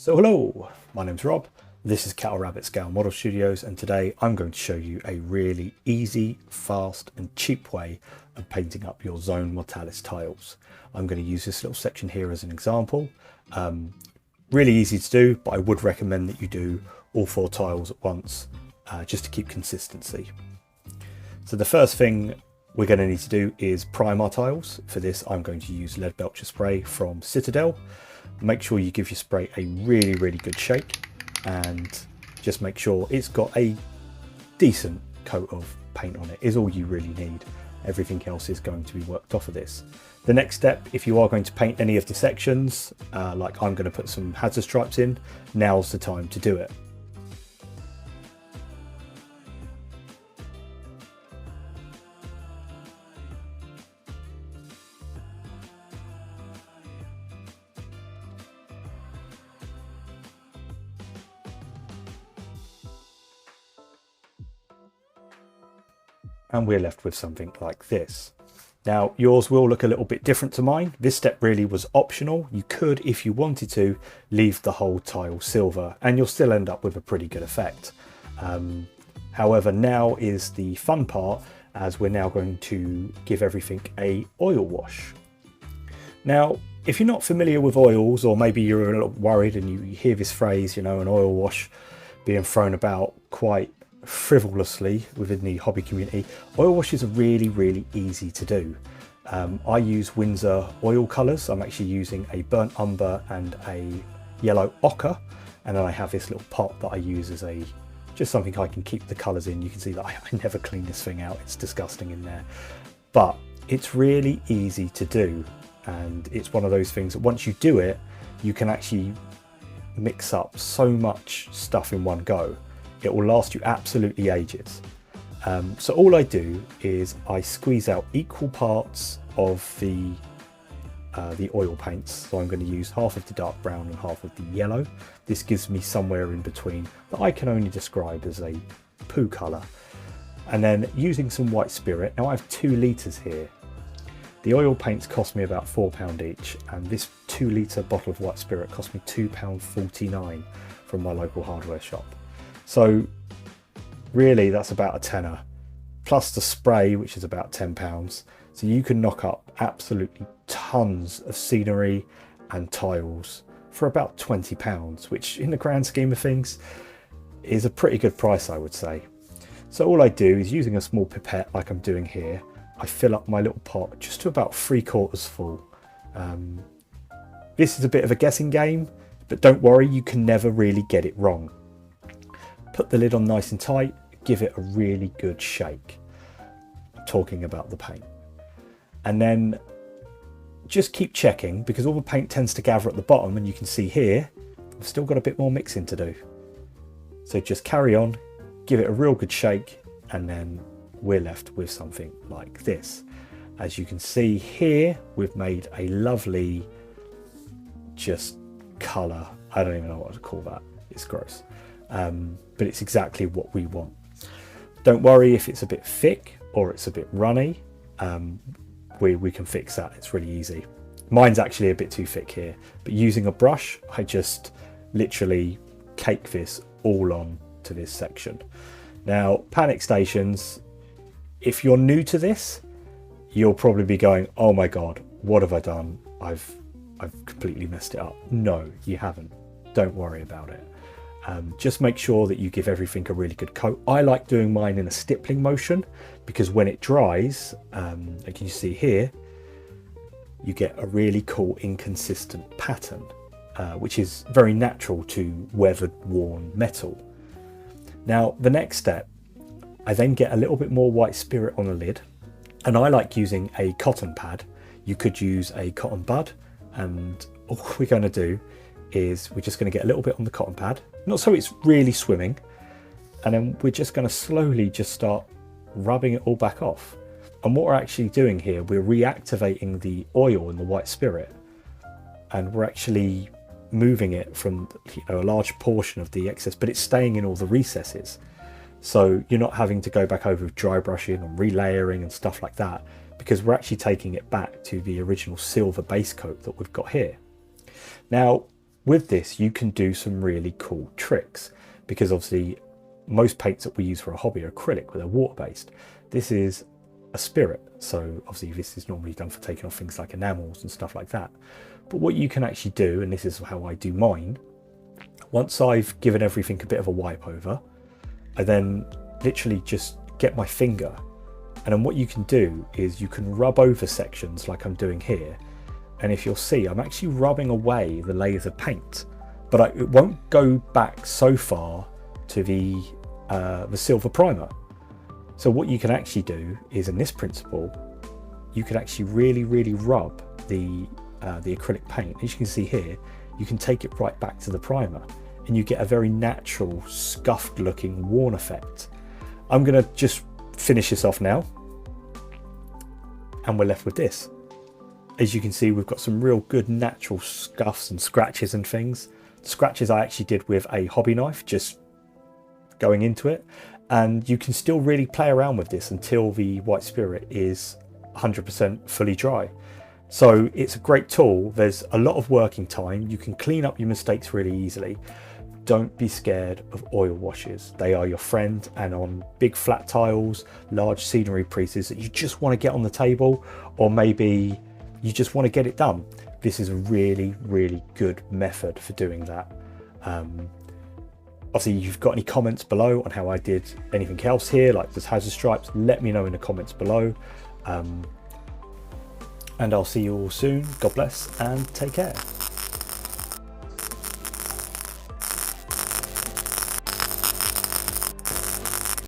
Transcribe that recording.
So hello, my name's Rob, this is Cattle Rabbit Scale Model Studios, and today I'm going to show you a really easy, fast and cheap way of painting up your Zone Mortalis tiles. I'm going to use this little section here as an example. Really easy to do, but I would recommend that you do all 4 tiles at once just to keep consistency. So the first thing we're going to need to do is prime our tiles. For this I'm going to use Lead Belcher spray from Citadel. Make sure you give your spray a really good shake and just make sure it's got a decent coat of paint on it is all you really need. Everything else is going to be worked off of this. The next step, if you are going to paint any of the sections, like I'm going to put some hazard stripes in, now's the time to do it. And we're left with something like this. Now yours will look a little bit different to mine. This step really was optional. You could, if you wanted to, leave the whole tile silver and you'll still end up with a pretty good effect. However, now is the fun part, as we're now going to give everything a oil wash. Now if you're not familiar with oils, or maybe you're a little worried and you hear this phrase, you know, an oil wash being thrown about quite frivolously within the hobby community, oil washes are really easy to do. I use Windsor oil colours. I'm actually using a burnt umber and a yellow ochre, and then I have this little pot that I use as a just something I can keep the colours in. You can see that I never clean this thing out, it's disgusting in there, but it's really easy to do, and it's one of those things that once you do it you can actually mix up so much stuff in one go. It will last you absolutely ages. So all I do is I squeeze out equal parts of the oil paints. So I'm going to use half of the dark brown and half of the yellow. This gives me somewhere in between that I can only describe as a poo colour. And then using some white spirit. Now I have 2 litres here. The oil paints cost me about £4 each, and this 2 litre bottle of white spirit cost me £2.49 from my local hardware shop. So really that's about a tenner, plus the spray, which is about £10. So you can knock up absolutely tons of scenery and tiles for about £20, which in the grand scheme of things is a pretty good price, I would say. So all I do is, using a small pipette like I'm doing here, I fill up my little pot just to about 3/4 full. This is a bit of a guessing game, but don't worry, you can never really get it wrong. Put the lid on nice and tight, give it a really good shake. I'm talking about the paint. And then just keep checking, because all the paint tends to gather at the bottom, and you can see here, I've still got a bit more mixing to do. So just carry on, give it a real good shake, and then we're left with something like this. As you can see here, we've made a lovely just colour. I don't even know what to call that. It's gross. But it's exactly what we want. Don't worry if it's a bit thick or it's a bit runny. We can fix that. It's really easy. Mine's actually a bit too thick here, but using a brush I just literally cake this all on to this section. Now panic stations, if you're new to this, you'll probably be going, oh my god, what have I done? I've completely messed it up. No, you haven't. Don't worry about it. Just make sure that you give everything a really good coat. I like doing mine in a stippling motion, because when it dries, like you see here, you get a really cool inconsistent pattern, which is very natural to weathered, worn metal. Now the next step, I then get a little bit more white spirit on the lid, and I like using a cotton pad. You could use a cotton bud, and all we're going to do is we're just going to get a little bit on the cotton pad, not so it's really swimming, and then we're just going to slowly just start rubbing it all back off. And what we're actually doing here, we're reactivating the oil and the white spirit, and we're actually moving it from, you know, a large portion of the excess, but it's staying in all the recesses. So you're not having to go back over with dry brushing and relayering and stuff like that, because we're actually taking it back to the original silver base coat that we've got here. Now With this, you can do some really cool tricks, because obviously most paints that we use for a hobby are acrylic, where they're water-based. This is a spirit, so obviously this is normally done for taking off things like enamels and stuff like that. But what you can actually do, and this is how I do mine, once I've given everything a bit of a wipe over, I then literally just get my finger, and then what you can do is you can rub over sections like I'm doing here, and if you'll see, I'm actually rubbing away the layers of paint, but it won't go back so far to the silver primer. So what you can actually do is, in this principle, you can actually really rub the acrylic paint. As you can see here, you can take it right back to the primer, and you get a very natural scuffed looking worn effect. I'm going to just finish this off now, and we're left with this. As you can see, we've got some real good natural scuffs and scratches and things. Scratches I actually did with a hobby knife, just going into it, and you can still really play around with this until the white spirit is 100% fully dry. So it's a great tool. There's a lot of working time. You can clean up your mistakes really easily. Don't be scared of oil washes. They are your friend, and on big flat tiles, large scenery pieces that you just want to get on the table, or maybe you just want to get it done, this is a really good method for doing that. Obviously, if you've got any comments below on how I did anything else here, like this hazard stripes, let me know in the comments below. And I'll see you all soon. God bless and take care.